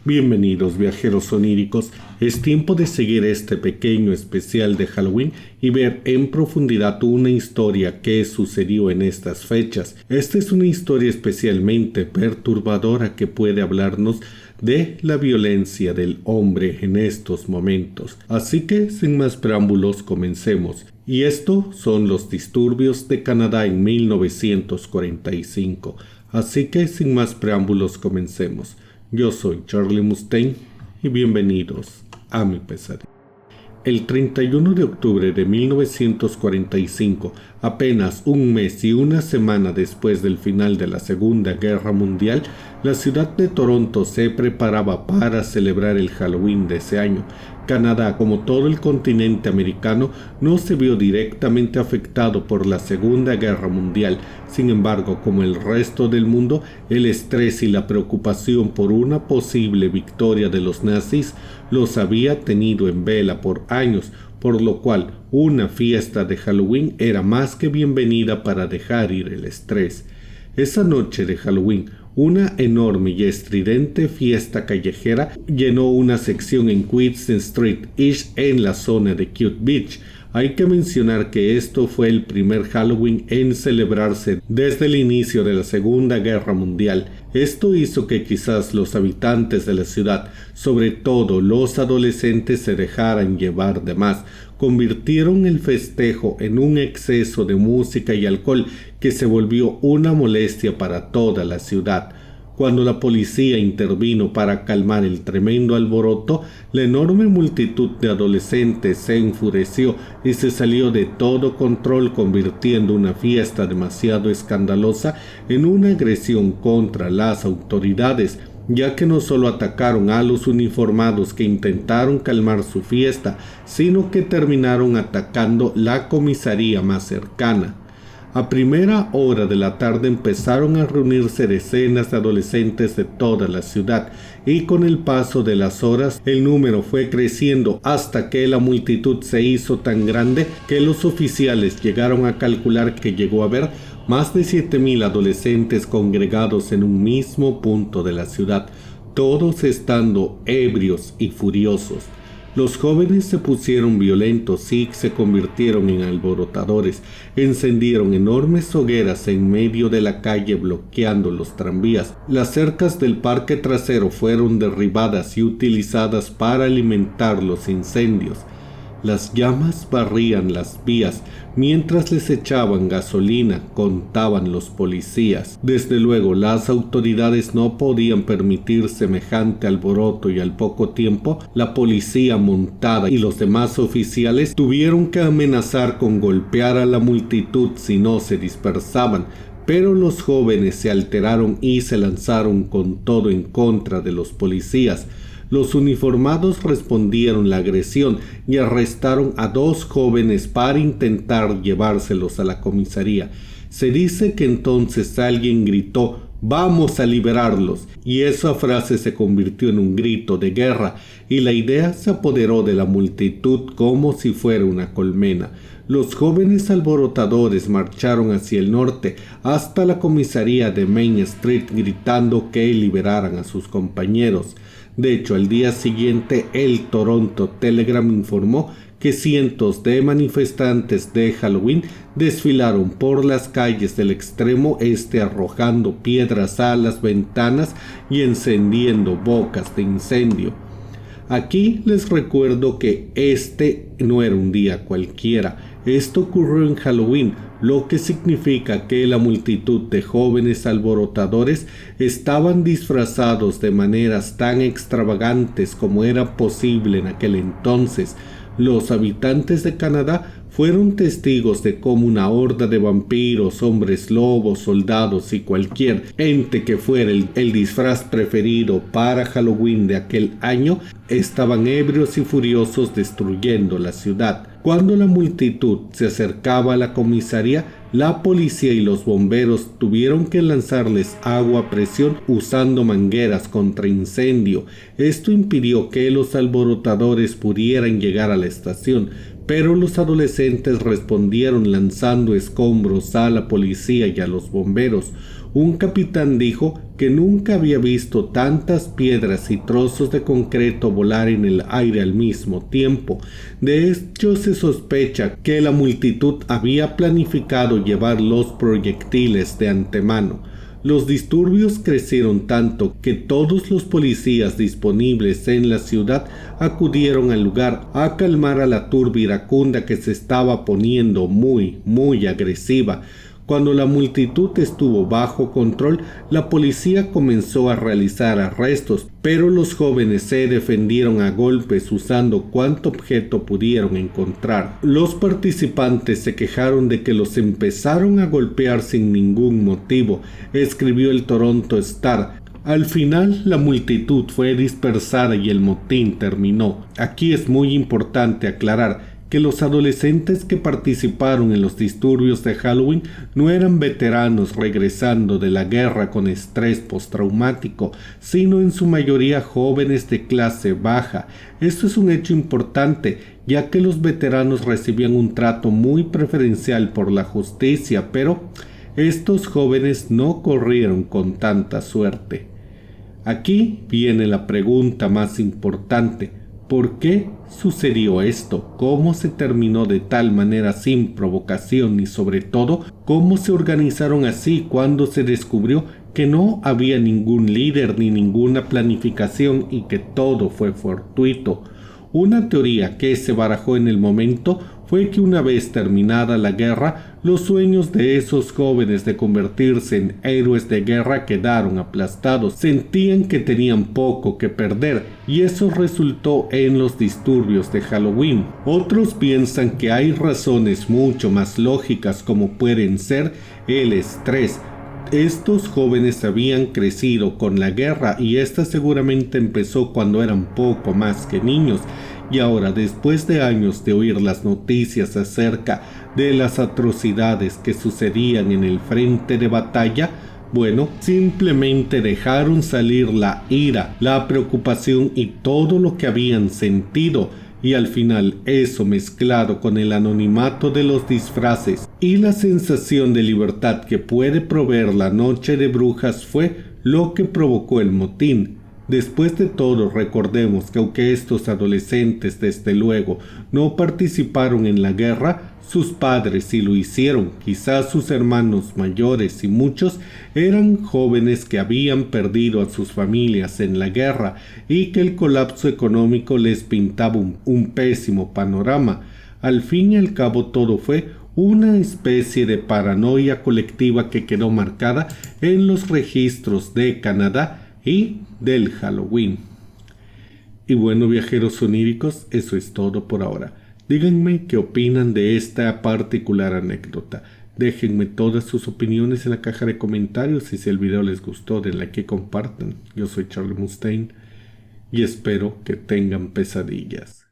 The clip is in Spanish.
Bienvenidos viajeros oníricos, es tiempo de seguir este pequeño especial de Halloween y ver en profundidad una historia que sucedió en estas fechas. Esta es una historia especialmente perturbadora que puede hablarnos de la violencia del hombre en estos momentos. Así que sin más preámbulos comencemos. Y estos son los disturbios de Canadá en 1945. Así que sin más preámbulos comencemos. Yo soy Charlie Mustaine y bienvenidos a mi pesadilla. El 31 de octubre de 1945, apenas un mes y una semana después del final de la Segunda Guerra Mundial, la ciudad de Toronto se preparaba para celebrar el Halloween de ese año. Canadá, como todo el continente americano, no se vio directamente afectado por la Segunda Guerra Mundial. Sin embargo, como el resto del mundo, el estrés y la preocupación por una posible victoria de los nazis los había tenido en vela por años, por lo cual una fiesta de Halloween era más que bienvenida para dejar ir el estrés. Esa noche de Halloween, una enorme y estridente fiesta callejera llenó una sección en Queenston Street East en la zona de Cute Beach. Hay que mencionar que esto fue el primer Halloween en celebrarse desde el inicio de la Segunda Guerra Mundial. Esto hizo que quizás los habitantes de la ciudad, sobre todo los adolescentes, se dejaran llevar de más. Convirtieron el festejo en un exceso de música y alcohol que se volvió una molestia para toda la ciudad. Cuando la policía intervino para calmar el tremendo alboroto, la enorme multitud de adolescentes se enfureció y se salió de todo control, convirtiendo una fiesta demasiado escandalosa en una agresión contra las autoridades, ya que no solo atacaron a los uniformados que intentaron calmar su fiesta, sino que terminaron atacando la comisaría más cercana. A primera hora de la tarde empezaron a reunirse decenas de adolescentes de toda la ciudad y con el paso de las horas el número fue creciendo hasta que la multitud se hizo tan grande que los oficiales llegaron a calcular que llegó a haber más de 7,000 adolescentes congregados en un mismo punto de la ciudad, todos estando ebrios y furiosos. Los jóvenes se pusieron violentos y se convirtieron en alborotadores. Encendieron enormes hogueras en medio de la calle bloqueando los tranvías. Las cercas del parque trasero fueron derribadas y utilizadas para alimentar los incendios. Las llamas barrían las vías mientras les echaban gasolina, contaban los policías. Desde luego, las autoridades no podían permitir semejante alboroto y al poco tiempo, la policía montada y los demás oficiales tuvieron que amenazar con golpear a la multitud si no se dispersaban. Pero los jóvenes se alteraron y se lanzaron con todo en contra de los policías. Los uniformados respondieron la agresión y arrestaron a 2 jóvenes para intentar llevárselos a la comisaría. Se dice que entonces alguien gritó «¡Vamos a liberarlos!» y esa frase se convirtió en un grito de guerra y la idea se apoderó de la multitud como si fuera una colmena. Los jóvenes alborotadores marcharon hacia el norte hasta la comisaría de Main Street gritando que liberaran a sus compañeros. De hecho, al día siguiente, el Toronto Telegram informó que cientos de manifestantes de Halloween desfilaron por las calles del extremo este arrojando piedras a las ventanas y encendiendo bocas de incendio. Aquí les recuerdo que este no era un día cualquiera. Esto ocurrió en Halloween, lo que significa que la multitud de jóvenes alborotadores estaban disfrazados de maneras tan extravagantes como era posible en aquel entonces. Los habitantes de Canadá fueron testigos de cómo una horda de vampiros, hombres lobos, soldados y cualquier ente que fuera el disfraz preferido para Halloween de aquel año estaban ebrios y furiosos destruyendo la ciudad. Cuando la multitud se acercaba a la comisaría, la policía y los bomberos tuvieron que lanzarles agua a presión usando mangueras contra incendio. Esto impidió que los alborotadores pudieran llegar a la estación, pero los adolescentes respondieron lanzando escombros a la policía y a los bomberos. Un capitán dijo que que nunca había visto tantas piedras y trozos de concreto volar en el aire al mismo tiempo. De hecho, se sospecha que la multitud había planificado llevar los proyectiles de antemano. Los disturbios crecieron tanto que todos los policías disponibles en la ciudad acudieron al lugar a calmar a la turba iracunda que se estaba poniendo muy agresiva. Cuando la multitud estuvo bajo control, la policía comenzó a realizar arrestos, pero los jóvenes se defendieron a golpes usando cuanto objeto pudieron encontrar. Los participantes se quejaron de que los empezaron a golpear sin ningún motivo, escribió el Toronto Star. Al final, la multitud fue dispersada y el motín terminó. Aquí es muy importante aclarar que los adolescentes que participaron en los disturbios de Halloween no eran veteranos regresando de la guerra con estrés postraumático, sino en su mayoría jóvenes de clase baja. Esto es un hecho importante, ya que los veteranos recibían un trato muy preferencial por la justicia, pero estos jóvenes no corrieron con tanta suerte. Aquí viene la pregunta más importante. ¿Por qué sucedió esto? ¿Cómo se terminó de tal manera sin provocación? Y sobre todo, ¿cómo se organizaron así cuando se descubrió que no había ningún líder ni ninguna planificación y que todo fue fortuito? Una teoría que se barajó en el momento fue que una vez terminada la guerra, los sueños de esos jóvenes de convertirse en héroes de guerra quedaron aplastados. Sentían que tenían poco que perder y eso resultó en los disturbios de Halloween. Otros piensan que hay razones mucho más lógicas, como pueden ser el estrés. Estos jóvenes habían crecido con la guerra y esta seguramente empezó cuando eran poco más que niños. Y ahora, después de años de oír las noticias acerca de las atrocidades que sucedían en el frente de batalla, simplemente dejaron salir la ira, la preocupación y todo lo que habían sentido. Y al final eso, mezclado con el anonimato de los disfraces y la sensación de libertad que puede proveer la noche de brujas, fue lo que provocó el motín. Después de todo, recordemos que aunque estos adolescentes desde luego no participaron en la guerra, sus padres sí lo hicieron. Quizás sus hermanos mayores y muchos eran jóvenes que habían perdido a sus familias en la guerra y que el colapso económico les pintaba un pésimo panorama. Al fin y al cabo, todo fue una especie de paranoia colectiva que quedó marcada en los registros de Canadá y del Halloween. Y bueno, viajeros oníricos, eso es todo por ahora. Díganme qué opinan de esta particular anécdota. Déjenme todas sus opiniones en la caja de comentarios y si el video les gustó, denle like y compartan. Yo soy Charlie Mustaine y espero que tengan pesadillas.